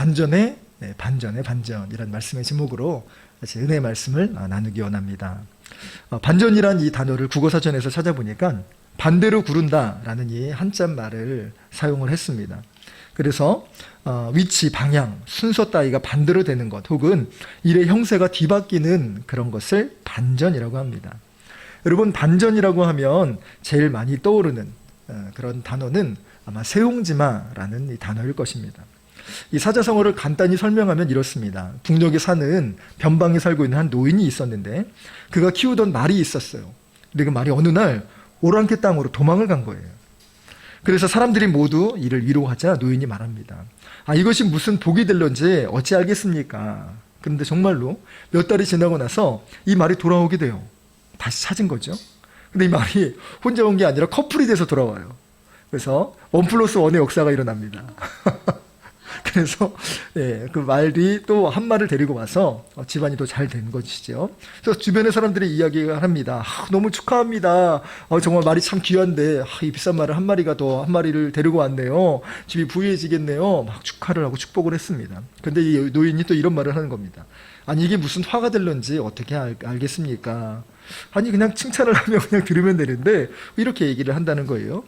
반전의 반전 이런 말씀의 제목으로 같이 은혜의 말씀을 나누기 원합니다. 반전이란 이 단어를 국어사전에서 찾아보니까 반대로 구른다라는 이 한자말을 사용을 했습니다. 그래서 위치, 방향, 순서 따위가 반대로 되는 것 혹은 일의 형세가 뒤바뀌는 그런 것을 반전이라고 합니다. 여러분, 반전이라고 하면 제일 많이 떠오르는 그런 단어는 아마 세옹지마라는 이 단어일 것입니다. 이 사자성어를 간단히 설명하면 이렇습니다. 북녘에 사는 변방에 살고 있는 한 노인이 있었는데 그가 키우던 말이 있었어요. 근데 그 말이 어느 날 오랑캐 땅으로 도망을 간 거예요. 그래서 사람들이 모두 이를 위로하자 노인이 말합니다. 이것이 무슨 복이 될런지 어찌 알겠습니까? 그런데 정말로 몇 달이 지나고 나서 이 말이 돌아오게 돼요. 다시 찾은 거죠. 근데 이 말이 혼자 온 게 아니라 커플이 돼서 돌아와요. 그래서 1+1의 역사가 일어납니다. 그래서 그 말이 또 한 마리를 데리고 와서 집안이 더 잘 된 것이죠. 그래서 주변의 사람들이 이야기를 합니다. 너무 축하합니다. 정말 말이 참 귀한데 이 비싼 말을 한 마리를 데리고 왔네요. 집이 부유해지겠네요. 막 축하를 하고 축복을 했습니다. 근데 이 노인이 또 이런 말을 하는 겁니다. 이게 무슨 화가 될런지 어떻게 알겠습니까? 그냥 칭찬을 하면 그냥 들으면 되는데 이렇게 얘기를 한다는 거예요.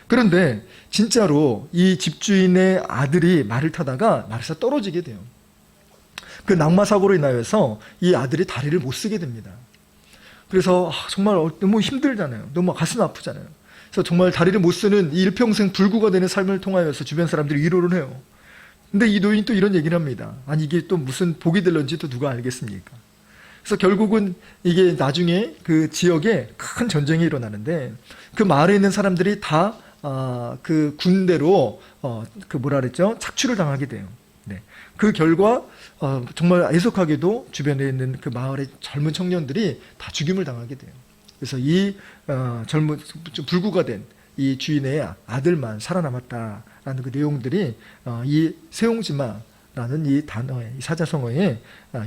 그런데 진짜로 이 집주인의 아들이 말을 타다가 말에서 떨어지게 돼요. 그 낙마사고로 인하여서 이 아들이 다리를 못 쓰게 됩니다. 그래서 정말 너무 힘들잖아요. 너무 가슴 아프잖아요. 그래서 정말 다리를 못 쓰는 이 일평생 불구가 되는 삶을 통하여서 주변 사람들이 위로를 해요. 근데 이 노인이 또 이런 얘기를 합니다. 이게 또 무슨 복이 될런지 또 누가 알겠습니까? 그래서 결국은 이게 나중에 그 지역에 큰 전쟁이 일어나는데 그 마을에 있는 사람들이 다 그 군대로 착취를 당하게 돼요. 네. 그 결과 정말 애석하게도 주변에 있는 그 마을의 젊은 청년들이 다 죽임을 당하게 돼요. 그래서 이 불구가 된 이 주인의 아들만 살아남았다라는 그 내용들이 이 세옹지마라는 이 단어의 이 사자성어의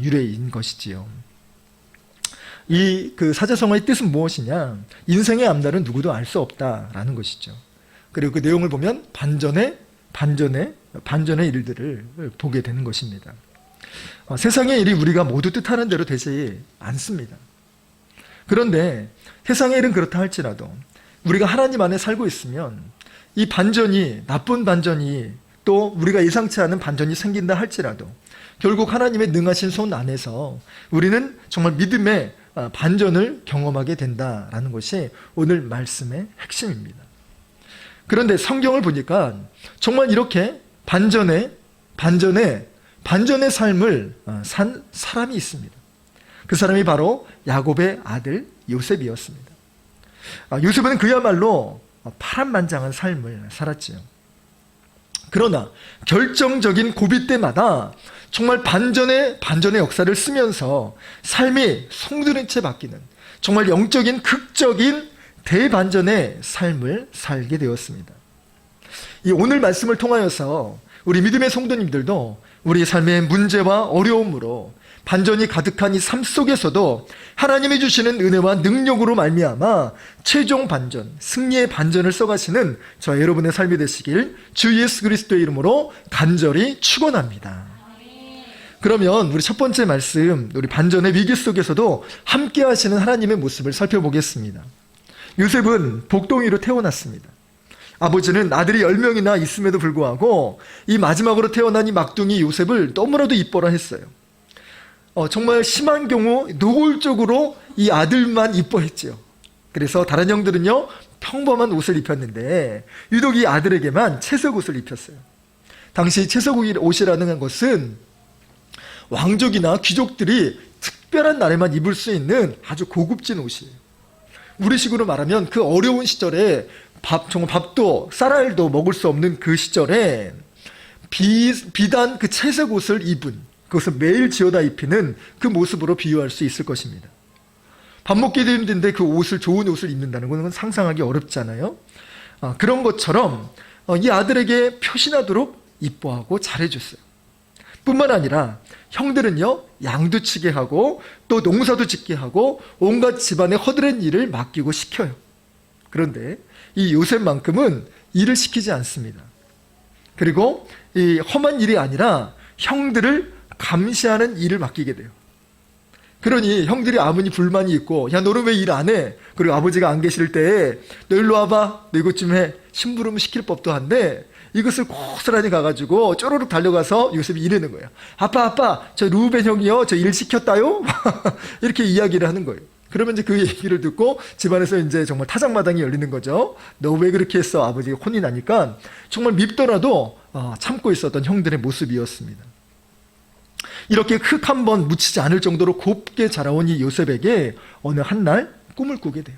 유래인 것이지요. 그 사자성어의 뜻은 무엇이냐? 인생의 앞날은 누구도 알 수 없다라는 것이죠. 그리고 그 내용을 보면 반전의 일들을 보게 되는 것입니다. 세상의 일이 우리가 모두 뜻하는 대로 되지 않습니다. 그런데 세상의 일은 그렇다 할지라도 우리가 하나님 안에 살고 있으면 이 반전이, 나쁜 반전이 또 우리가 예상치 않은 반전이 생긴다 할지라도 결국 하나님의 능하신 손 안에서 우리는 정말 믿음의 반전을 경험하게 된다라는 것이 오늘 말씀의 핵심입니다. 그런데 성경을 보니까 정말 이렇게 반전의 삶을 산 사람이 있습니다. 그 사람이 바로 야곱의 아들 요셉이었습니다. 요셉은 그야말로 파란만장한 삶을 살았지요. 그러나 결정적인 고비 때마다 정말 반전의 역사를 쓰면서 삶이 송두린 채 바뀌는 정말 영적인 극적인 대반전의 삶을 살게 되었습니다. 이 오늘 말씀을 통하여서 우리 믿음의 성도님들도 우리 삶의 문제와 어려움으로 반전이 가득한 이 삶 속에서도 하나님이 주시는 은혜와 능력으로 말미암아 최종 반전, 승리의 반전을 써가시는 저 여러분의 삶이 되시길 주 예수 그리스도의 이름으로 간절히 축원합니다. 그러면 우리 첫 번째 말씀, 우리 반전의 위기 속에서도 함께 하시는 하나님의 모습을 살펴보겠습니다. 요셉은 복동이로 태어났습니다. 아버지는 아들이 10명이나 있음에도 불구하고 이 마지막으로 태어난 이 막둥이 요셉을 너무나도 이뻐라 했어요. 정말 심한 경우 노골적으로 이 아들만 이뻐했죠. 그래서 다른 형들은요 평범한 옷을 입혔는데 유독 이 아들에게만 채색 옷을 입혔어요. 당시 채색 옷이라는 것은 왕족이나 귀족들이 특별한 날에만 입을 수 있는 아주 고급진 옷이에요. 우리식으로 말하면 그 어려운 시절에 정말 밥도 쌀알도 먹을 수 없는 그 시절에 비단 그 채색 옷을 입은, 그것을 매일 지어다 입히는 그 모습으로 비유할 수 있을 것입니다. 밥 먹기도 힘든데 그 옷을, 좋은 옷을 입는다는 것은 상상하기 어렵잖아요. 그런 것처럼 이 아들에게 표신하도록 이뻐하고 잘해줬어요. 뿐만 아니라 형들은요 양도 치게 하고 또 농사도 짓게 하고 온갖 집안의 허드렛 일을 맡기고 시켜요. 그런데 이 요셉만큼은 일을 시키지 않습니다. 그리고 이 험한 일이 아니라 형들을 감시하는 일을 맡기게 돼요. 그러니 형들이 아무리 불만이 있고, 야 너는 왜 일 안 해? 그리고 아버지가 안 계실 때에 너 일로 와봐, 너 이것 좀 해. 심부름 시킬 법도 한데 이것을 고스란히 가가지고 쪼르륵 달려가서 요셉이 이러는 거예요. 아빠 저 루벤 형이요 저 일 시켰다요. 이렇게 이야기를 하는 거예요. 그러면 이제 그 얘기를 듣고 집안에서 이제 정말 타작마당이 열리는 거죠. 너 왜 그렇게 했어? 아버지가 혼이 나니까 정말 밉더라도 참고 있었던 형들의 모습이었습니다. 이렇게 흙 한 번 묻히지 않을 정도로 곱게 자라온 이 요셉에게 어느 한 날 꿈을 꾸게 돼요.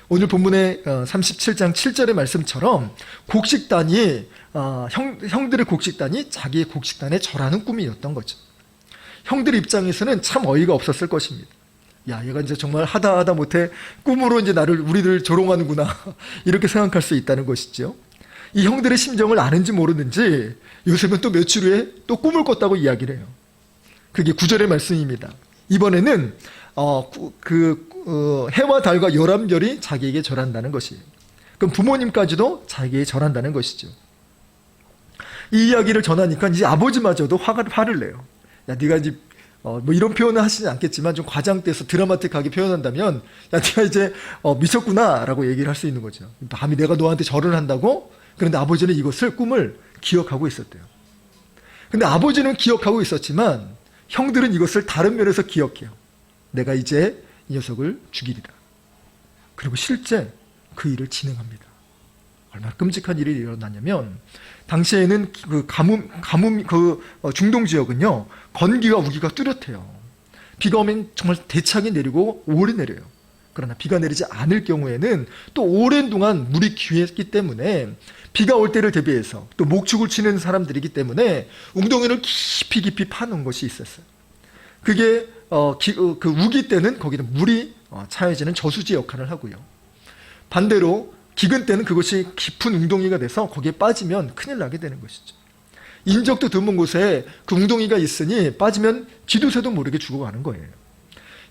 오늘 본문의 37장 7절의 말씀처럼 곡식단이 형들의 곡식단이 자기의 곡식단에 절하는 꿈이었던 거죠. 형들 입장에서는 참 어이가 없었을 것입니다. 야, 얘가 이제 정말 하다 못해 꿈으로 이제 우리를 조롱하는구나. 이렇게 생각할 수 있다는 것이죠. 이 형들의 심정을 아는지 모르는지 요셉은 또 며칠 후에 또 꿈을 꿨다고 이야기를 해요. 그게 9절의 말씀입니다. 이번에는 해와 달과 열암별이 자기에게 절한다는 것이에요. 그럼 부모님까지도 자기에게 절한다는 것이죠. 이 이야기를 전하니까 이제 아버지마저도 화를 내요. 야, 네가 이제 뭐 이런 표현은 하시지 않겠지만 좀 과장돼서 드라마틱하게 표현한다면, 야, 네가 이제 미쳤구나라고 얘기를 할 수 있는 거죠. 감히 내가 너한테 절을 한다고? 그런데 아버지는 이것을 꿈을 기억하고 있었대요. 근데 아버지는 기억하고 있었지만 형들은 이것을 다른 면에서 기억해요. 내가 이제 이 녀석을 죽이리라. 그리고 실제 그 일을 진행합니다. 얼마나 끔찍한 일이 일어나냐면, 당시에는 중동 지역은요, 건기와 우기가 뚜렷해요. 비가 오면 정말 대차게 내리고 오래 내려요. 그러나 비가 내리지 않을 경우에는 또 오랜 동안 물이 귀했기 때문에 비가 올 때를 대비해서 또 목축을 치는 사람들이기 때문에 웅덩이를 깊이 파놓은 것이 있었어요. 그게 그 우기 때는 거기는 물이 차여지는 저수지 역할을 하고요. 반대로 기근 때는 그것이 깊은 웅덩이가 돼서 거기에 빠지면 큰일 나게 되는 것이죠. 인적도 드문 곳에 그 웅덩이가 있으니 빠지면 쥐도새도 모르게 죽어가는 거예요.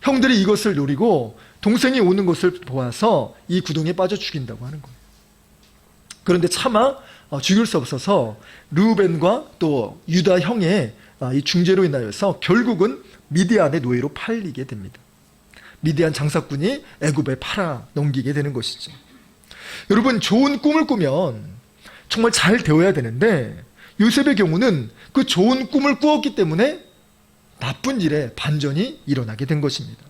형들이 이것을 노리고 동생이 오는 것을 보아서 이 구덩이에 빠져 죽인다고 하는 거예요. 그런데 차마 죽일 수 없어서 르우벤과 또 유다 형의 이 중재로 인하여서 결국은 미디안의 노예로 팔리게 됩니다. 미디안 장사꾼이 애굽에 팔아 넘기게 되는 것이죠. 여러분, 좋은 꿈을 꾸면 정말 잘 되어야 되는데 요셉의 경우는 그 좋은 꿈을 꾸었기 때문에 나쁜 일에 반전이 일어나게 된 것입니다.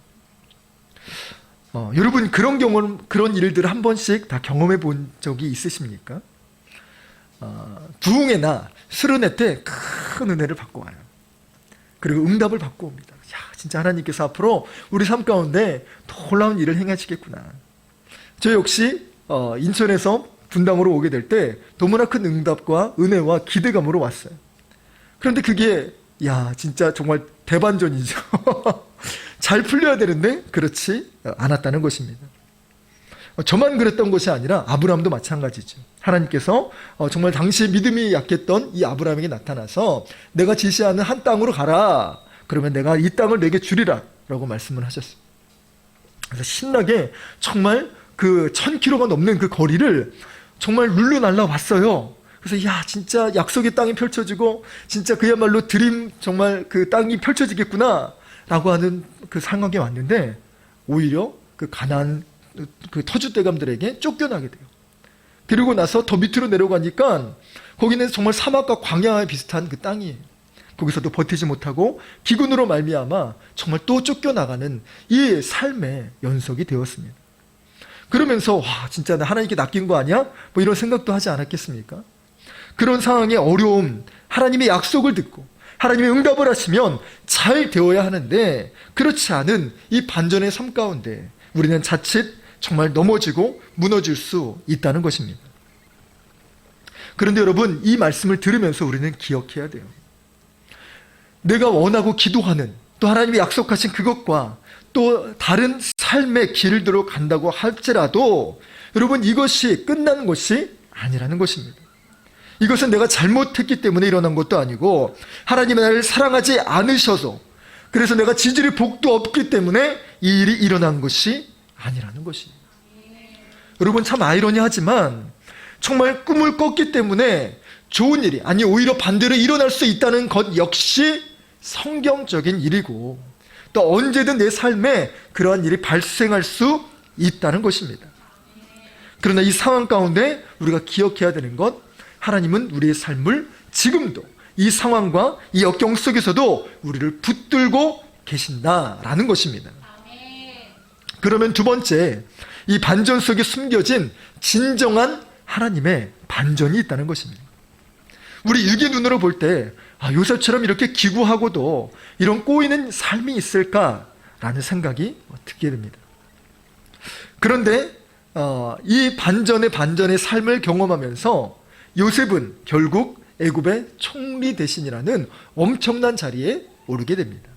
여러분, 그런 일들을 한 번씩 다 경험해 본 적이 있으십니까? 부흥의 날, 스르네 때 큰 은혜를 받고 와요. 그리고 응답을 받고 옵니다. 야, 진짜 하나님께서 앞으로 우리 삶 가운데 놀라운 일을 행하시겠구나. 저 역시 인천에서 분당으로 오게 될 때 너무나 큰 응답과 은혜와 기대감으로 왔어요. 그런데 그게 진짜 정말 대반전이죠. 잘 풀려야 되는데 그렇지 않았다는 것입니다. 저만 그랬던 것이 아니라 아브라함도 마찬가지죠. 하나님께서 정말 당시 믿음이 약했던 이 아브라함에게 나타나서 내가 지시하는 한 땅으로 가라. 그러면 내가 이 땅을 내게 주리라 라고 말씀을 하셨어요. 그래서 신나게 정말 그 1000km가 넘는 그 거리를 정말 룰루 날라왔어요. 그래서 진짜 약속의 땅이 펼쳐지고 진짜 그야말로 드림 정말 그 땅이 펼쳐지겠구나 라고 하는 그 상황에 왔는데 오히려 그 가나안 그 터줏대감들에게 쫓겨나게 돼요. 그리고 나서 더 밑으로 내려가니까 거기는 정말 사막과 광야와 비슷한 그 땅이에요. 거기서도 버티지 못하고 기근으로 말미암아 정말 또 쫓겨나가는 이 삶의 연속이 되었습니다. 그러면서 진짜 나 하나님께 낚인 거 아니야? 뭐 이런 생각도 하지 않았겠습니까? 그런 상황의 어려움, 하나님의 약속을 듣고 하나님의 응답을 하시면 잘 되어야 하는데 그렇지 않은 이 반전의 삶 가운데 우리는 자칫 정말 넘어지고 무너질 수 있다는 것입니다. 그런데 여러분, 이 말씀을 들으면서 우리는 기억해야 돼요. 내가 원하고 기도하는 또 하나님이 약속하신 그것과 또 다른 삶의 길들로 간다고 할지라도 여러분, 이것이 끝나는 것이 아니라는 것입니다. 이것은 내가 잘못했기 때문에 일어난 것도 아니고 하나님이 나를 사랑하지 않으셔서 그래서 내가 지질이 복도 없기 때문에 이 일이 일어난 것이 아니라는 것이에요. 여러분, 참 아이러니하지만 정말 꿈을 꿨기 때문에 좋은 일이, 아니 오히려 반대로 일어날 수 있다는 것 역시 성경적인 일이고, 또 언제든 내 삶에 그러한 일이 발생할 수 있다는 것입니다. 그러나 이 상황 가운데 우리가 기억해야 되는 것, 하나님은 우리의 삶을 지금도 이 상황과 이 역경 속에서도 우리를 붙들고 계신다라는 것입니다. 그러면 두 번째, 이 반전 속에 숨겨진 진정한 하나님의 반전이 있다는 것입니다. 우리 육의 눈으로 볼 때 요셉처럼 이렇게 기구하고도 이런 꼬이는 삶이 있을까라는 생각이 들게 됩니다. 그런데 이 반전의 삶을 경험하면서 요셉은 결국 애굽의 총리 대신이라는 엄청난 자리에 오르게 됩니다.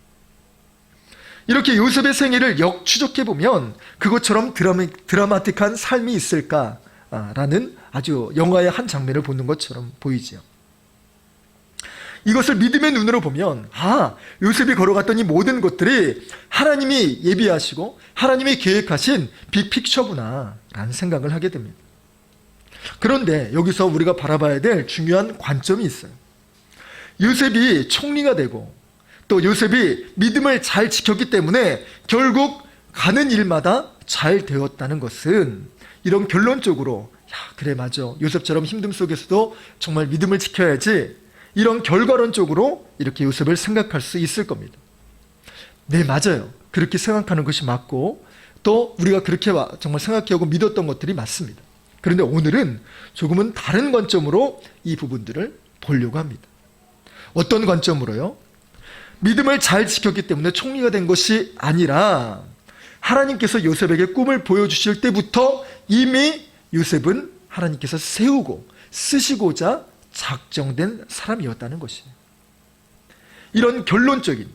이렇게 요셉의 생애를 역추적해 보면 그것처럼 드라마틱한 삶이 있을까라는 아주 영화의 한 장면을 보는 것처럼 보이지요. 이것을 믿음의 눈으로 보면 요셉이 걸어갔던 이 모든 것들이 하나님이 예비하시고 하나님이 계획하신 빅픽처구나 라는 생각을 하게 됩니다. 그런데 여기서 우리가 바라봐야 될 중요한 관점이 있어요. 요셉이 총리가 되고 또 요셉이 믿음을 잘 지켰기 때문에 결국 가는 일마다 잘 되었다는 것은 이런 결론적으로 그래 맞아, 요셉처럼 힘듦 속에서도 정말 믿음을 지켜야지, 이런 결과론적으로 이렇게 요셉을 생각할 수 있을 겁니다. 네, 맞아요. 그렇게 생각하는 것이 맞고 또 우리가 그렇게 정말 생각하고 믿었던 것들이 맞습니다. 그런데 오늘은 조금은 다른 관점으로 이 부분들을 보려고 합니다. 어떤 관점으로요? 믿음을 잘 지켰기 때문에 총리가 된 것이 아니라 하나님께서 요셉에게 꿈을 보여주실 때부터 이미 요셉은 하나님께서 세우고 쓰시고자 작정된 사람이었다는 것이에요. 이런 결론적인,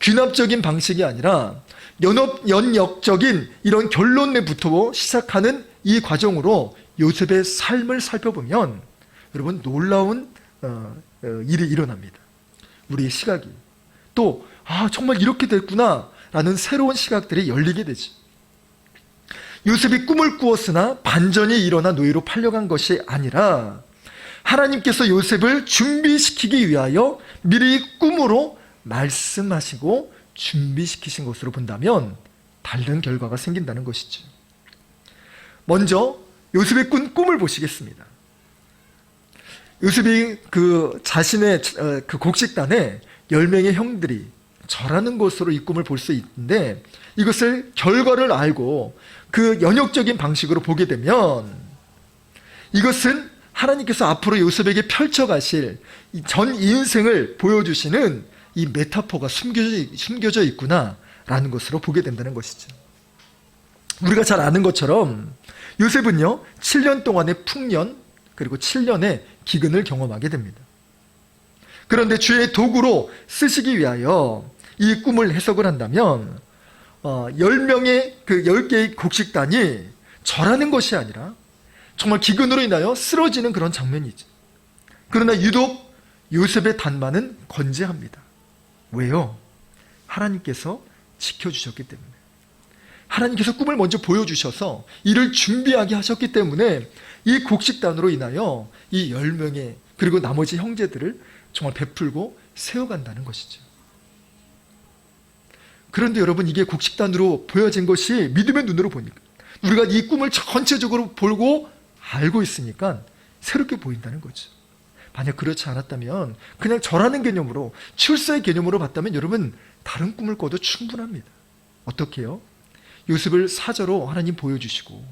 귀납적인 방식이 아니라 연역적인 이런 결론부터 시작하는 이 과정으로 요셉의 삶을 살펴보면 여러분 놀라운 일이 일어납니다. 우리의 시각이 또 정말 이렇게 됐구나 라는 새로운 시각들이 열리게 되지. 요셉이 꿈을 꾸었으나 반전이 일어나 노예로 팔려간 것이 아니라 하나님께서 요셉을 준비시키기 위하여 미리 꿈으로 말씀하시고 준비시키신 것으로 본다면 다른 결과가 생긴다는 것이죠. 먼저 요셉의 꾼 꿈을 보시겠습니다. 요셉이 자신의 곡식단에 10명의 형들이 절하는 것으로 이 꿈을 볼 수 있는데, 이것을 결과를 알고 그 연역적인 방식으로 보게 되면 이것은 하나님께서 앞으로 요셉에게 펼쳐가실 전 인생을 보여주시는 이 메타포가 숨겨져 있구나라는 것으로 보게 된다는 것이죠. 우리가 잘 아는 것처럼 요셉은요 7년 동안의 풍년 그리고 7년의 기근을 경험하게 됩니다. 그런데 주의 도구로 쓰시기 위하여 이 꿈을 해석을 한다면 10개의 곡식단이 절하는 것이 아니라 정말 기근으로 인하여 쓰러지는 그런 장면이죠. 그러나 유독 요셉의 단만은 건재합니다. 왜요? 하나님께서 지켜주셨기 때문에. 하나님께서 꿈을 먼저 보여주셔서 이를 준비하게 하셨기 때문에 이 곡식단으로 인하여 이 10명의 그리고 나머지 형제들을 정말 베풀고 세워간다는 것이죠. 그런데 여러분, 이게 곡식단으로 보여진 것이 믿음의 눈으로 보니까, 우리가 이 꿈을 전체적으로 보고 알고 있으니까 새롭게 보인다는 거죠. 만약 그렇지 않았다면 그냥 절하는 개념으로, 출세의 개념으로 봤다면 여러분 다른 꿈을 꿔도 충분합니다. 어떻게 해요? 요셉을 사자로 하나님 보여주시고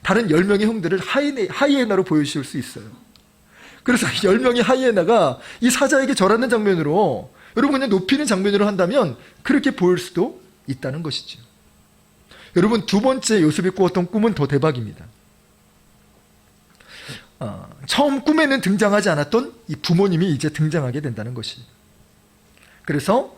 다른 10명의 형들을 하이에나로 보여주실 수 있어요. 그래서 10명의 하이에나가 이 사자에게 절하는 장면으로, 여러분 그냥 높이는 장면으로 한다면 그렇게 보일 수도 있다는 것이죠. 여러분, 두 번째 요셉이 꾸었던 꿈은 더 대박입니다. 처음 꿈에는 등장하지 않았던 이 부모님이 이제 등장하게 된다는 것이에요. 그래서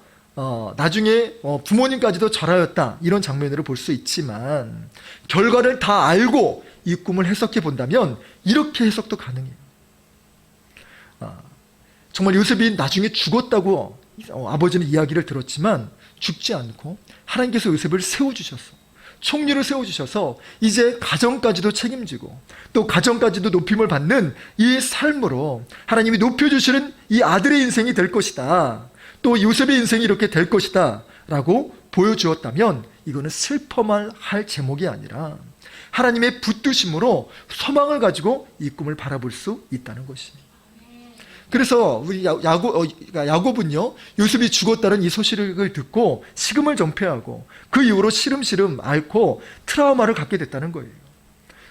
나중에 부모님까지도 절하였다, 이런 장면으로 볼 수 있지만 결과를 다 알고 이 꿈을 해석해 본다면 이렇게 해석도 가능해요. 정말 요셉이 나중에 죽었다고 아버지는 이야기를 들었지만 죽지 않고 하나님께서 요셉을 세워주셔서 총리를 세워주셔서 이제 가정까지도 책임지고 또 가정까지도 높임을 받는 이 삶으로 하나님이 높여주시는 이 아들의 인생이 될 것이다. 또 요셉의 인생이 이렇게 될 것이다 라고 보여주었다면 이거는 슬퍼만 할 제목이 아니라 하나님의 붙드심으로 소망을 가지고 이 꿈을 바라볼 수 있다는 것입니다. 그래서 우리 야곱은요, 요셉이 죽었다는 이 소식을 듣고 식음을 전폐하고 그 이후로 시름시름 앓고 트라우마를 갖게 됐다는 거예요.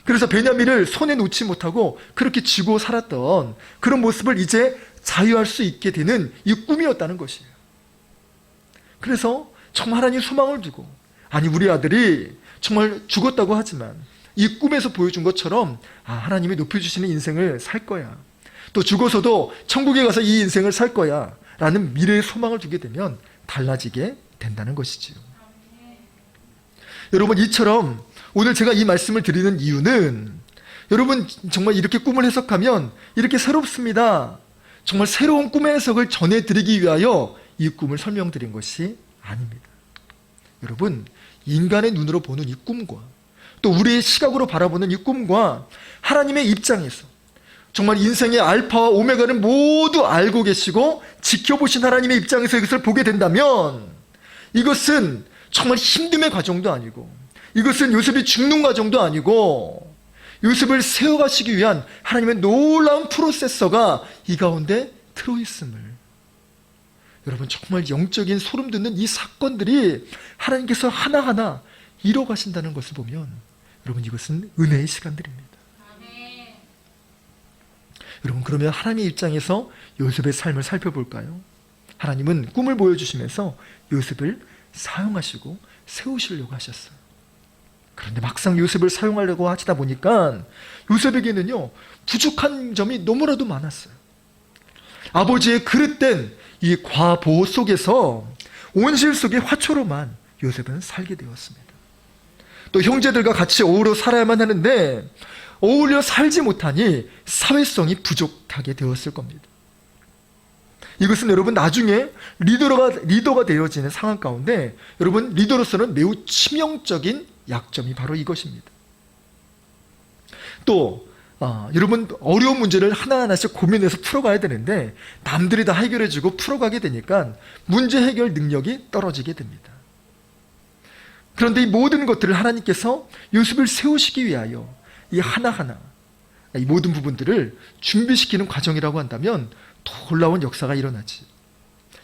그래서 베냐민을 손에 놓지 못하고 그렇게 쥐고 살았던 그런 모습을 이제 자유할 수 있게 되는 이 꿈이었다는 것이에요. 그래서 정말 하나님 소망을 두고, 아니 우리 아들이 정말 죽었다고 하지만 이 꿈에서 보여준 것처럼 하나님이 높여주시는 인생을 살 거야, 또 죽어서도 천국에 가서 이 인생을 살 거야 라는 미래의 소망을 두게 되면 달라지게 된다는 것이지요. 여러분, 이처럼 오늘 제가 이 말씀을 드리는 이유는 여러분 정말 이렇게 꿈을 해석하면 이렇게 새롭습니다, 정말 새로운 꿈의 해석을 전해드리기 위하여 이 꿈을 설명드린 것이 아닙니다. 여러분, 인간의 눈으로 보는 이 꿈과 또 우리의 시각으로 바라보는 이 꿈과 하나님의 입장에서 정말 인생의 알파와 오메가를 모두 알고 계시고 지켜보신 하나님의 입장에서 이것을 보게 된다면 이것은 정말 힘듦의 과정도 아니고, 이것은 요셉이 죽는 과정도 아니고, 요셉을 세워가시기 위한 하나님의 놀라운 프로세서가 이 가운데 들어있음을, 여러분 정말 영적인 소름 돋는 이 사건들이 하나님께서 하나하나 이뤄가신다는 것을 보면 여러분 이것은 은혜의 시간들입니다. 여러분, 그러면 하나님의 입장에서 요셉의 삶을 살펴볼까요? 하나님은 꿈을 보여주시면서 요셉을 사용하시고 세우시려고 하셨어요. 그런데 막상 요셉을 사용하려고 하시다 보니까 요셉에게는요, 부족한 점이 너무나도 많았어요. 아버지의 그릇된 이 과보호 속에서 온실 속의 화초로만 요셉은 살게 되었습니다. 또 형제들과 같이 어우러 살아야만 하는데 어울려 살지 못하니 사회성이 부족하게 되었을 겁니다. 이것은 여러분 나중에 리더가 되어지는 상황 가운데 여러분 리더로서는 매우 치명적인 약점이 바로 이것입니다. 또 여러분 어려운 문제를 하나하나씩 고민해서 풀어가야 되는데 남들이 다 해결해주고 풀어가게 되니까 문제 해결 능력이 떨어지게 됩니다. 그런데 이 모든 것들을 하나님께서 요셉을 세우시기 위하여 이 하나하나 이 모든 부분들을 준비시키는 과정이라고 한다면 놀라운 역사가 일어나지.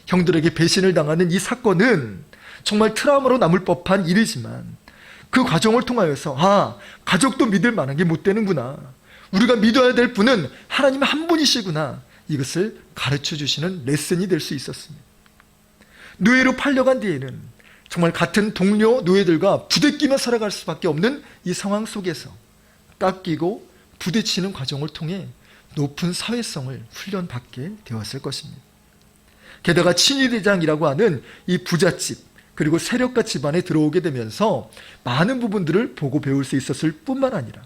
형들에게 배신을 당하는 이 사건은 정말 트라우마로 남을 법한 일이지만 그 과정을 통하여서 가족도 믿을 만한 게 못 되는구나, 우리가 믿어야 될 분은 하나님 한 분이시구나, 이것을 가르쳐 주시는 레슨이 될 수 있었습니다. 노예로 팔려간 뒤에는 정말 같은 동료 노예들과 부대끼며 살아갈 수밖에 없는 이 상황 속에서 깎이고 부딪히는 과정을 통해 높은 사회성을 훈련받게 되었을 것입니다. 게다가 친위대장이라고 하는 이 부잣집 그리고 세력가 집안에 들어오게 되면서 많은 부분들을 보고 배울 수 있었을 뿐만 아니라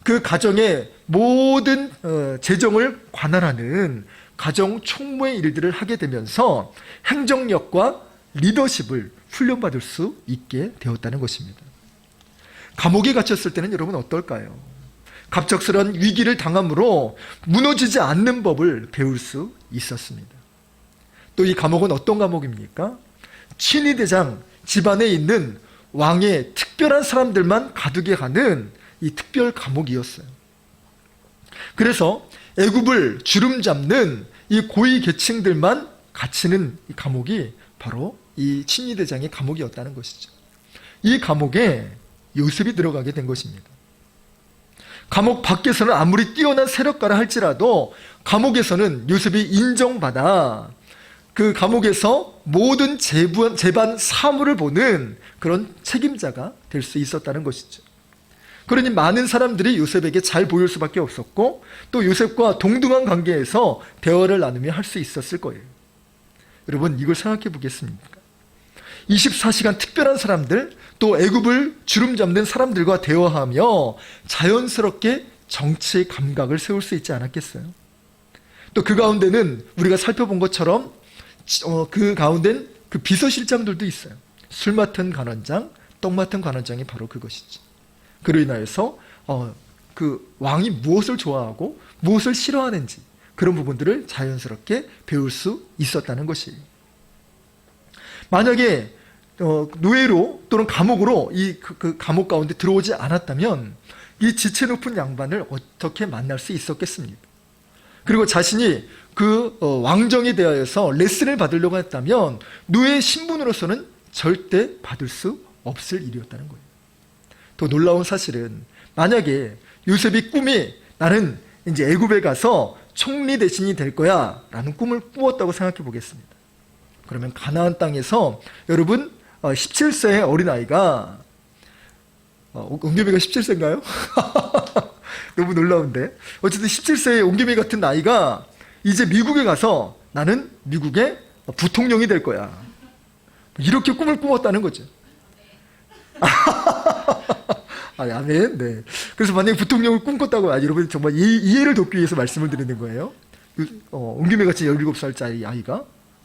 그 가정의 모든 재정을 관할하는 가정 총무의 일들을 하게 되면서 행정력과 리더십을 훈련받을 수 있게 되었다는 것입니다. 감옥에 갇혔을 때는 여러분 어떨까요? 갑작스러운 위기를 당함으로 무너지지 않는 법을 배울 수 있었습니다. 또 이 감옥은 어떤 감옥입니까? 친위대장 집안에 있는 왕의 특별한 사람들만 가두게 하는 이 특별 감옥이었어요. 그래서 애굽을 주름잡는 이 고위 계층들만 갇히는 이 감옥이 바로 이 친위대장의 감옥이었다는 것이죠. 이 감옥에 요셉이 들어가게 된 것입니다. 감옥 밖에서는 아무리 뛰어난 세력가라 할지라도 감옥에서는 요셉이 인정받아 그 감옥에서 모든 재반 사무를 보는 그런 책임자가 될 수 있었다는 것이죠. 그러니 많은 사람들이 요셉에게 잘 보일 수밖에 없었고 또 요셉과 동등한 관계에서 대화를 나누며 할 수 있었을 거예요. 여러분 이걸 생각해 보겠습니까? 24시간 특별한 사람들, 또 애굽을 주름잡는 사람들과 대화하며 자연스럽게 정치의 감각을 세울 수 있지 않았겠어요? 또 그 가운데는 우리가 살펴본 것처럼 그 가운데는 그 비서실장들도 있어요. 술 맡은 간원장, 떡 맡은 관원장이 바로 그것이지. 그로 인하여서 그 왕이 무엇을 좋아하고 무엇을 싫어하는지 그런 부분들을 자연스럽게 배울 수 있었다는 것이에요. 만약에 노예로 또는 감옥으로 그 감옥 가운데 들어오지 않았다면 이 지체 높은 양반을 어떻게 만날 수 있었겠습니까? 그리고 자신이 그 왕정에 대하여서 레슨을 받으려고 했다면 노예 신분으로서는 절대 받을 수 없을 일이었다는 거예요. 더 놀라운 사실은 만약에 요셉이 꿈이 나는 이제 애굽에 가서 총리 대신이 될 거야 라는 꿈을 꾸었다고 생각해 보겠습니다. 그러면 가나안 땅에서 여러분 17세의 어린아이가 옹겸이가 17세인가요? 너무 놀라운데 어쨌든 17세의 옹겸이 같은 나이가 이제 미국에 가서 나는 미국의 부통령이 될 거야 이렇게 꿈을 꾸었다는 거죠. 아멘. 네. 그래서 만약에 부통령을 꿈꿨다고 여러분 정말 이해를 돕기 위해서 말씀을 드리는 거예요. 옹겸이 같이 17살짜리 아이가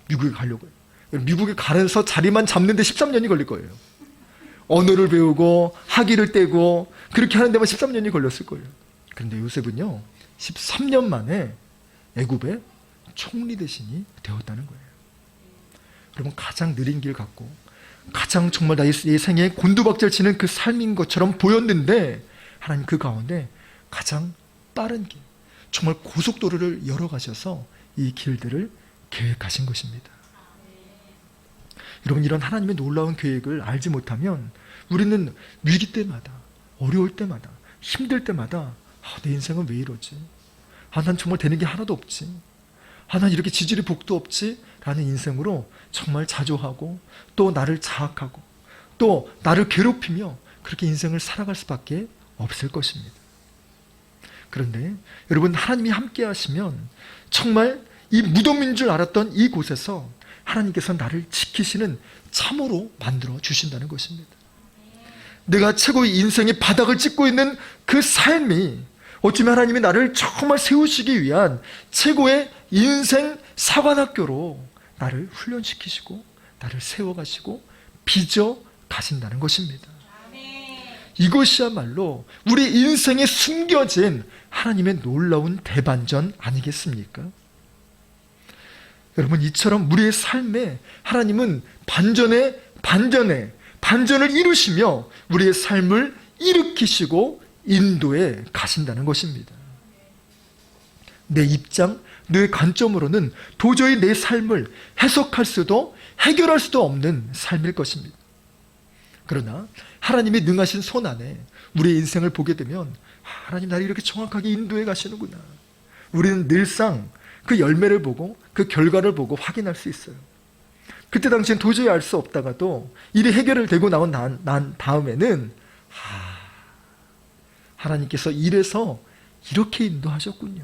미국에 가려고 해요. 미국에 가서 자리만 잡는데 13년이 걸릴 거예요. 언어를 배우고 학위를 떼고 그렇게 하는 데만 13년이 걸렸을 거예요. 그런데 요셉은요 13년 만에 애굽의 총리 대신이 되었다는 거예요. 여러분 가장 느린 길 같고 가장 정말 나의 생에 곤두박질 치는 그 삶인 것처럼 보였는데 하나님 그 가운데 가장 빠른 길 정말 고속도로를 열어가셔서 이 길들을 계획하신 것입니다. 여러분 이런 하나님의 놀라운 계획을 알지 못하면 우리는 위기 때마다 어려울 때마다 힘들 때마다 내 인생은 왜 이러지? 난 정말 되는 게 하나도 없지. 난 이렇게 지질이 복도 없지? 라는 인생으로 정말 자조하고 또 나를 자학하고 또 나를 괴롭히며 그렇게 인생을 살아갈 수밖에 없을 것입니다. 그런데 여러분 하나님이 함께 하시면 정말 이 무덤인 줄 알았던 이곳에서 하나님께서 나를 지키시는 참으로 만들어 주신다는 것입니다. 내가 최고의 인생의 바닥을 찍고 있는 그 삶이 어쩌면 하나님이 나를 정말 세우시기 위한 최고의 인생 사관학교로 나를 훈련시키시고 나를 세워가시고 빚어 가신다는 것입니다. 이것이야말로 우리 인생에 숨겨진 하나님의 놀라운 대반전 아니겠습니까? 여러분 이처럼 우리의 삶에 하나님은 반전을 이루시며 우리의 삶을 일으키시고 인도해 가신다는 것입니다. 내 입장, 내 관점으로는 도저히 내 삶을 해석할 수도 해결할 수도 없는 삶일 것입니다. 그러나 하나님의 능하신 손 안에 우리의 인생을 보게 되면 하나님 나를 이렇게 정확하게 인도해 가시는구나. 우리는 늘상 그 열매를 보고 그 결과를 보고 확인할 수 있어요. 그때 당시엔 도저히 알 수 없다가도 일이 해결되고 나온 난 다음에는 하나님께서 이래서 이렇게 인도하셨군요.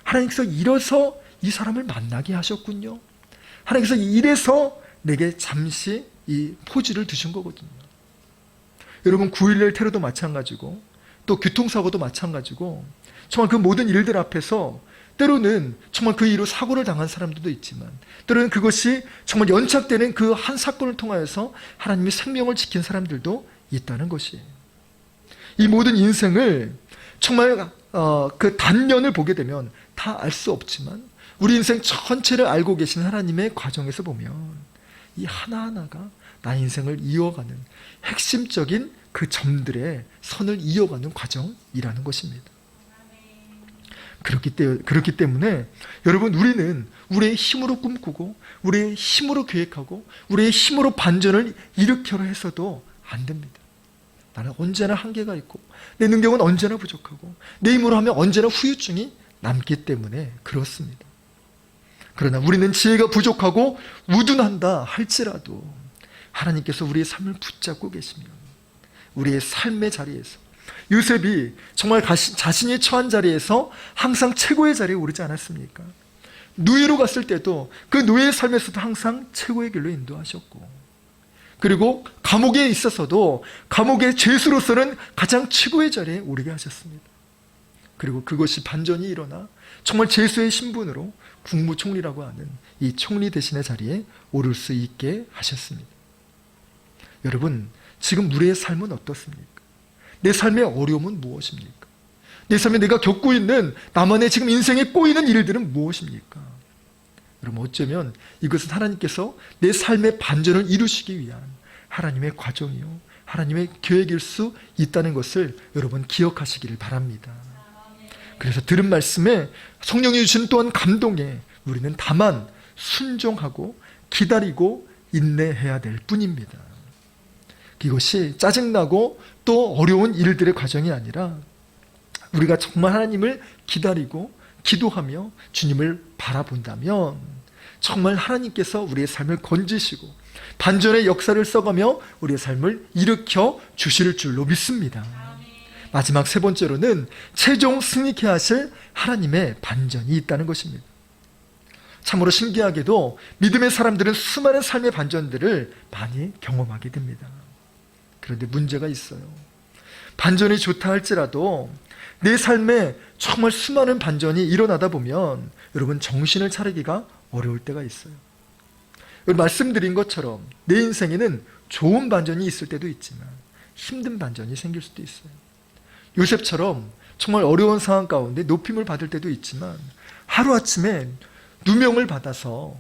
하나님께서 이래서 이 사람을 만나게 하셨군요. 하나님께서 이래서 내게 잠시 이 포즈를 두신 거거든요. 여러분 9.11 테러도 마찬가지고 또 교통사고도 마찬가지고 정말 그 모든 일들 앞에서 때로는 정말 그 이후로 사고를 당한 사람들도 있지만 때로는 그것이 정말 연착되는 그 한 사건을 통하여서 하나님의 생명을 지킨 사람들도 있다는 것이에요. 이 모든 인생을 정말 그 단면을 보게 되면 다 알 수 없지만 우리 인생 전체를 알고 계신 하나님의 과정에서 보면 이 하나하나가 나의 인생을 이어가는 핵심적인 그 점들의 선을 이어가는 과정이라는 것입니다. 그렇기 때문에 여러분 우리는 우리의 힘으로 꿈꾸고 우리의 힘으로 계획하고 우리의 힘으로 반전을 일으켜라 해서도 안 됩니다. 나는 언제나 한계가 있고 내 능력은 언제나 부족하고 내 힘으로 하면 언제나 후유증이 남기 때문에 그렇습니다. 그러나 우리는 지혜가 부족하고 우둔한다 할지라도 하나님께서 우리의 삶을 붙잡고 계시면 우리의 삶의 자리에서 요셉이 정말 자신이 처한 자리에서 항상 최고의 자리에 오르지 않았습니까? 노예로 갔을 때도 그 노예의 삶에서도 항상 최고의 길로 인도하셨고 그리고 감옥에 있어서도 감옥의 죄수로서는 가장 최고의 자리에 오르게 하셨습니다. 그리고 그것이 반전이 일어나 정말 죄수의 신분으로 국무총리라고 하는 이 총리 대신의 자리에 오를 수 있게 하셨습니다. 여러분 지금 우리의 삶은 어떻습니까? 내 삶의 어려움은 무엇입니까? 내 삶에 내가 겪고 있는 나만의 지금 인생에 꼬이는 일들은 무엇입니까? 여러분, 어쩌면 이것은 하나님께서 내 삶의 반전을 이루시기 위한 하나님의 과정이요, 하나님의 계획일 수 있다는 것을 여러분 기억하시기를 바랍니다. 그래서 들은 말씀에 성령이 주신 또한 감동에 우리는 다만 순종하고 기다리고 인내해야 될 뿐입니다. 이것이 짜증나고 또 어려운 일들의 과정이 아니라 우리가 정말 하나님을 기다리고 기도하며 주님을 바라본다면 정말 하나님께서 우리의 삶을 건지시고 반전의 역사를 써가며 우리의 삶을 일으켜 주실 줄로 믿습니다. 마지막 세 번째로는 최종 승리케 하실 하나님의 반전이 있다는 것입니다. 참으로 신기하게도 믿음의 사람들은 수많은 삶의 반전들을 많이 경험하게 됩니다. 그런데 문제가 있어요. 반전이 좋다 할지라도 내 삶에 정말 수많은 반전이 일어나다 보면 여러분 정신을 차리기가 어려울 때가 있어요. 말씀드린 것처럼 내 인생에는 좋은 반전이 있을 때도 있지만 힘든 반전이 생길 수도 있어요. 요셉처럼 정말 어려운 상황 가운데 높임을 받을 때도 있지만 하루아침에 누명을 받아서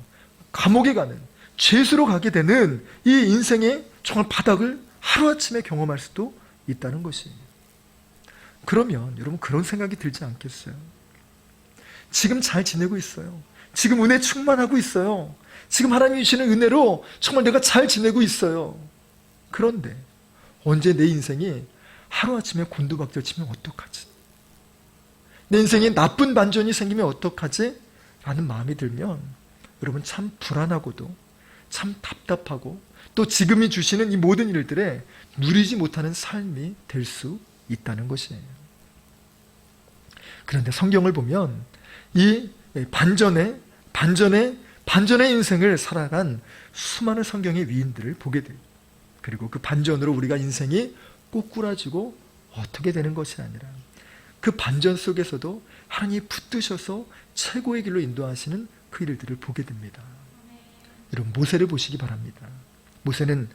감옥에 가는, 죄수로 가게 되는 이 인생의 정말 바닥을 하루아침에 경험할 수도 있다는 것이에요. 그러면 여러분 그런 생각이 들지 않겠어요? 지금 잘 지내고 있어요. 지금 은혜 충만하고 있어요. 지금 하나님이 주시는 은혜로 정말 내가 잘 지내고 있어요. 그런데 언제 내 인생이 하루아침에 곤두박질 치면 어떡하지? 내 인생에 나쁜 반전이 생기면 어떡하지? 라는 마음이 들면 여러분 참 불안하고도 참 답답하고 또 지금이 주시는 이 모든 일들에 누리지 못하는 삶이 될 수 있다는 것이에요. 그런데 성경을 보면 이 반전의 인생을 살아간 수많은 성경의 위인들을 보게 돼요. 그리고 그 반전으로 우리가 인생이 꼬꾸라지고 어떻게 되는 것이 아니라 그 반전 속에서도 하나님이 붙드셔서 최고의 길로 인도하시는 그 일들을 보게 됩니다. 여러분 모세를 보시기 바랍니다. 모세는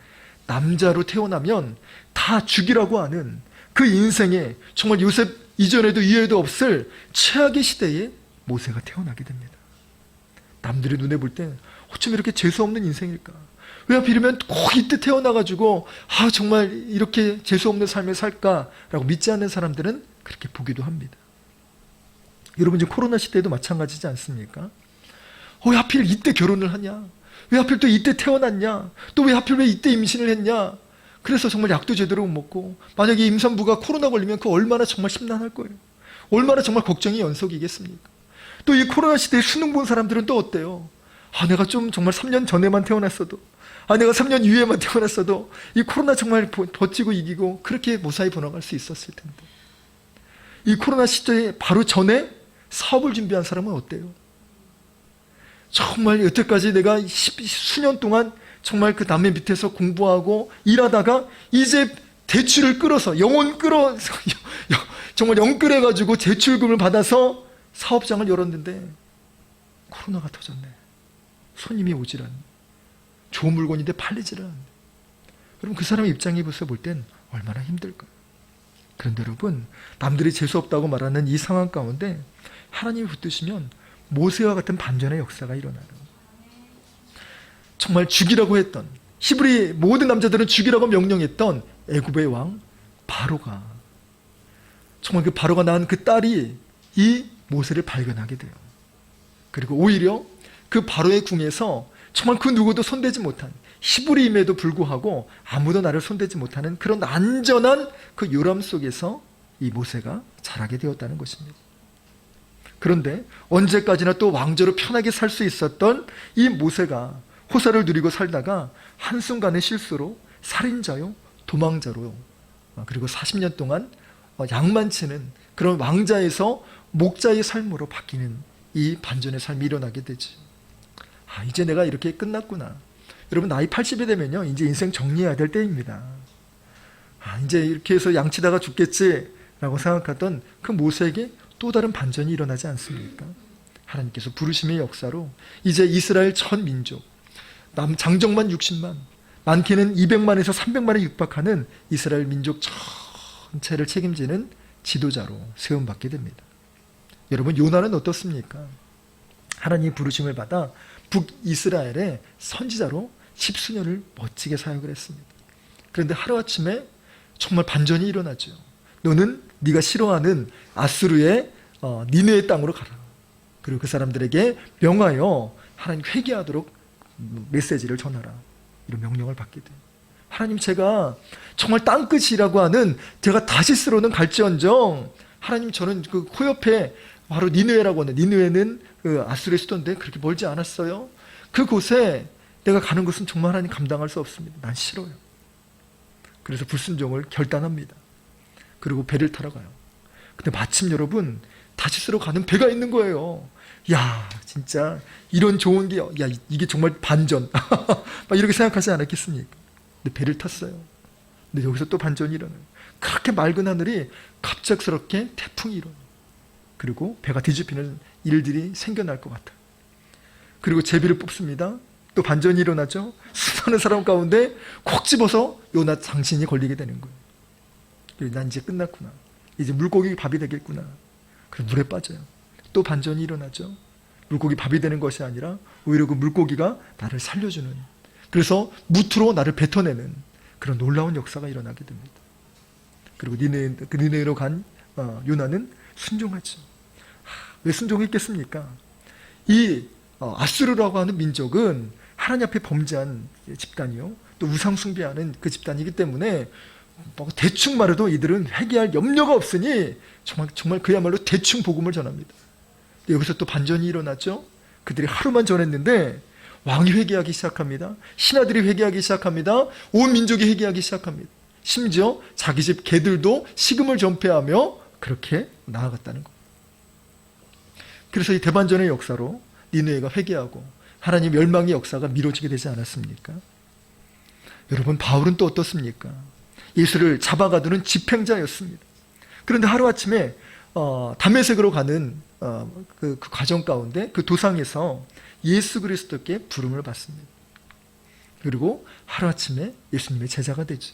남자로 태어나면 다 죽이라고 하는 그 인생에 정말 요셉 이전에도 이후에도 없을 최악의 시대에 모세가 태어나게 됩니다. 남들의 눈에 볼 때 어쩜 이렇게 재수없는 인생일까? 왜 하필이면 꼭 이때 태어나가지고 정말 이렇게 재수없는 삶을 살까라고 믿지 않는 사람들은 그렇게 보기도 합니다. 여러분 지금 코로나 시대에도 마찬가지지 않습니까? 왜 하필 이때 결혼을 하냐? 왜 하필 또 이때 태어났냐? 또 왜 하필 왜 이때 임신을 했냐? 그래서 정말 약도 제대로 못 먹고 만약에 임산부가 코로나 걸리면 그 얼마나 정말 심란할 거예요. 얼마나 정말 걱정이 연속이겠습니까? 또 이 코로나 시대에 수능 본 사람들은 또 어때요? 내가 좀 정말 3년 전에만 태어났어도 내가 3년 이후에만 태어났어도 이 코로나 정말 버티고 이기고 그렇게 무사히 번화갈 수 있었을 텐데 이 코로나 시대에 바로 전에 사업을 준비한 사람은 어때요? 정말 여태까지 내가 수년 동안 정말 그 남의 밑에서 공부하고 일하다가 이제 대출을 끌어서 정말 영끌해가지고 대출금을 받아서 사업장을 열었는데 코로나가 터졌네. 손님이 오질 않네. 좋은 물건인데 팔리질 않네. 여러분 그 사람의 입장에서 볼 땐 얼마나 힘들까요? 그런데 여러분 남들이 재수없다고 말하는 이 상황 가운데 하나님이 붙드시면 모세와 같은 반전의 역사가 일어나요. 정말 죽이라고 했던 히브리 모든 남자들은 죽이라고 명령했던 애굽의 왕 바로가 정말 그 바로가 낳은 그 딸이 이 모세를 발견하게 돼요. 그리고 오히려 그 바로의 궁에서 정말 그 누구도 손대지 못한 히브리임에도 불구하고 아무도 나를 손대지 못하는 그런 안전한 그 요람 속에서 이 모세가 자라게 되었다는 것입니다. 그런데 언제까지나 또 왕조로 편하게 살 수 있었던 이 모세가 호사를 누리고 살다가 한순간의 실수로 살인자요, 도망자로 그리고 40년 동안 양만치는 그런 왕자에서 목자의 삶으로 바뀌는 이 반전의 삶이 일어나게 되지. 이제 내가 이렇게 끝났구나. 여러분 나이 80이 되면요 이제 인생 정리해야 될 때입니다. 이제 이렇게 해서 양치다가 죽겠지라고 생각하던 그 모세에게 또 다른 반전이 일어나지 않습니까? 하나님께서 부르심의 역사로 이제 이스라엘 전 민족 장정만 60만 많게는 200만에서 300만에 육박하는 이스라엘 민족 전체를 책임지는 지도자로 세움받게 됩니다. 여러분, 요나는 어떻습니까? 하나님의 부르심을 받아 북이스라엘의 선지자로 10수년을 멋지게 사역을 했습니다. 그런데 하루아침에 정말 반전이 일어나죠. 너는 네가 싫어하는 아수르의 니느의 땅으로 가라. 그리고 그 사람들에게 명하여 하나님 회개하도록 메시지를 전하라. 이런 명령을 받게 돼요. 하나님, 제가 정말 땅끝이라고 하는 제가 다시스로는 갈지언정, 하나님, 저는 그 코옆에 바로 니느웨라고 하는, 니느웨는 그 아수르의 수도인데 그렇게 멀지 않았어요. 그곳에 내가 가는 것은 정말 하나님 감당할 수 없습니다. 난 싫어요. 그래서 불순종을 결단합니다. 그리고 배를 타러 가요. 근데 마침 여러분, 다시스로 가는 배가 있는 거예요. 야, 진짜 이런 좋은 게, 야, 이게 정말 반전. 막 이렇게 생각하지 않았겠습니까? 근데 배를 탔어요. 근데 여기서 또 반전이 일어나요. 그렇게 맑은 하늘이 갑작스럽게 태풍이 일어나요. 그리고 배가 뒤집히는 일들이 생겨날 것 같아요. 그리고 제비를 뽑습니다. 또 반전이 일어나죠. 수많은 사람 가운데 콕 집어서 요나 장신이 걸리게 되는 거예요. 난 이제 끝났구나. 이제 물고기 밥이 되겠구나. 그래서 물에 빠져요. 또 반전이 일어나죠. 물고기 밥이 되는 것이 아니라 오히려 그 물고기가 나를 살려주는, 그래서 무트로 나를 뱉어내는 그런 놀라운 역사가 일어나게 됩니다. 그리고 니네로 간 요나는 순종하죠. 왜 순종했겠습니까? 이 아수르라고 하는 민족은 하나님 앞에 범죄한 집단이요, 또 우상 숭배하는 그 집단이기 때문에 대충 말해도 이들은 회개할 염려가 없으니 정말 그야말로 대충 복음을 전합니다. 여기서 또 반전이 일어났죠. 그들이 하루만 전했는데 왕이 회개하기 시작합니다. 신하들이 회개하기 시작합니다. 온 민족이 회개하기 시작합니다. 심지어 자기 집 개들도 식음을 전폐하며 그렇게 나아갔다는 겁니다. 그래서 이 대반전의 역사로 니느웨가 회개하고 하나님 멸망의 역사가 미뤄지게 되지 않았습니까? 여러분, 바울은 또 어떻습니까? 예수를 잡아가두는 집행자였습니다. 그런데 하루아침에 다메섹으로 가는 그 과정 가운데 그 도상에서 예수 그리스도께 부름을 받습니다. 그리고 하루아침에 예수님의 제자가 되죠.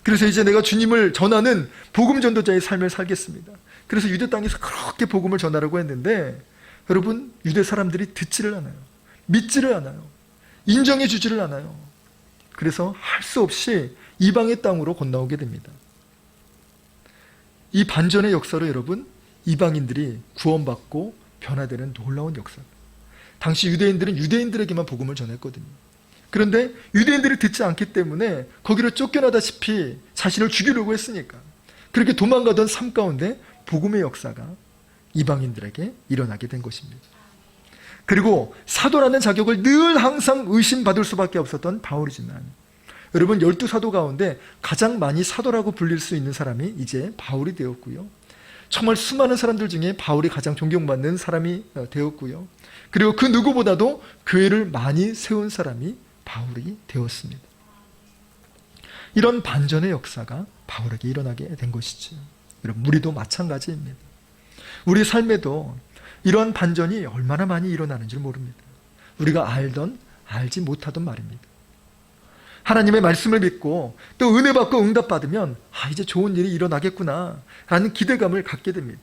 그래서 이제 내가 주님을 전하는 복음 전도자의 삶을 살겠습니다. 그래서 유대 땅에서 그렇게 복음을 전하려고 했는데, 여러분, 유대 사람들이 듣지를 않아요. 믿지를 않아요. 인정해 주지를 않아요. 그래서 할 수 없이 이방의 땅으로 건너오게 됩니다. 이 반전의 역사로 여러분, 이방인들이 구원받고 변화되는 놀라운 역사. 당시 유대인들은 유대인들에게만 복음을 전했거든요. 그런데 유대인들이 듣지 않기 때문에 거기로 쫓겨나다시피 자신을 죽이려고 했으니까 그렇게 도망가던 삶 가운데 복음의 역사가 이방인들에게 일어나게 된 것입니다. 그리고 사도라는 자격을 늘 항상 의심받을 수밖에 없었던 바울이지만, 여러분, 12사도 가운데 가장 많이 사도라고 불릴 수 있는 사람이 이제 바울이 되었고요. 정말 수많은 사람들 중에 바울이 가장 존경받는 사람이 되었고요. 그리고 그 누구보다도 교회를 많이 세운 사람이 바울이 되었습니다. 이런 반전의 역사가 바울에게 일어나게 된 것이죠. 여러분, 우리도 마찬가지입니다. 우리 삶에도 이러한 반전이 얼마나 많이 일어나는지 모릅니다. 우리가 알던 알지 못하던 말입니다. 하나님의 말씀을 믿고 또 은혜 받고 응답 받으면 이제 좋은 일이 일어나겠구나 라는 기대감을 갖게 됩니다.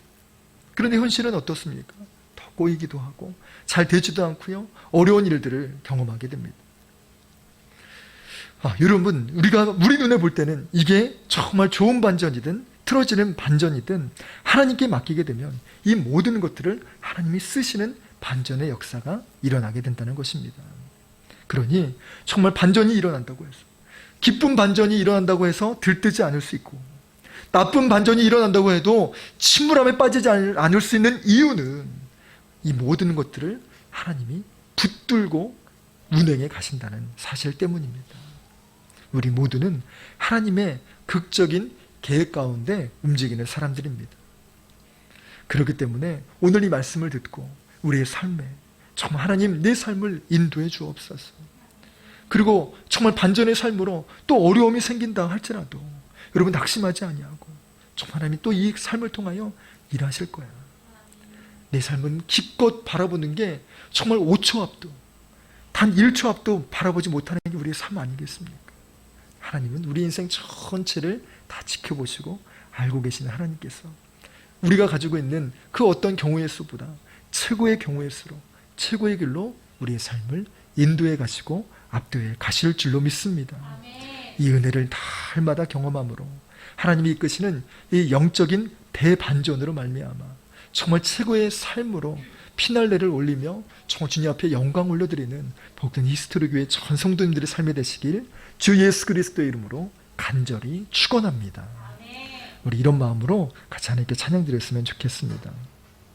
그런데 현실은 어떻습니까? 더 꼬이기도 하고 잘 되지도 않고요, 어려운 일들을 경험하게 됩니다. 여러분, 우리 눈에 볼 때는 이게 정말 좋은 반전이든 틀어지는 반전이든 하나님께 맡기게 되면 이 모든 것들을 하나님이 쓰시는 반전의 역사가 일어나게 된다는 것입니다. 그러니 정말 반전이 일어난다고 해서, 기쁜 반전이 일어난다고 해서 들뜨지 않을 수 있고, 나쁜 반전이 일어난다고 해도 침울함에 빠지지 않을 수 있는 이유는 이 모든 것들을 하나님이 붙들고 운행해 가신다는 사실 때문입니다. 우리 모두는 하나님의 극적인 계획 가운데 움직이는 사람들입니다. 그렇기 때문에 오늘 이 말씀을 듣고 우리의 삶에 정말 하나님, 내 삶을 인도해 주옵소서. 그리고 정말 반전의 삶으로 또 어려움이 생긴다 할지라도 여러분, 낙심하지 아니하고 정말 하나님이 또 이 삶을 통하여 일하실 거야. 내 삶은 기껏 바라보는 게 정말 5초 앞도, 단 1초 앞도 바라보지 못하는 게 우리 우리의 삶 아니겠습니까? 하나님은 우리 인생 전체를 다 지켜보시고 알고 계시는 하나님께서 우리가 가지고 있는 그 어떤 경우의 수보다 최고의 경우의 수로 최고의 길로 우리의 삶을 인도해 가시고 압도해 가실 줄로 믿습니다. 이 은혜를 날마다 경험함으로 하나님이 이끄시는 이 영적인 대반전으로 말미암아 정말 최고의 삶으로 피날레를 올리며 정말 주님 앞에 영광 올려드리는 복된 이스트로 교회 전 성도님들의 삶이 되시길 주 예수 그리스도의 이름으로 간절히 축원합니다. 우리 이런 마음으로 같이 하나님께 찬양 드렸으면 좋겠습니다.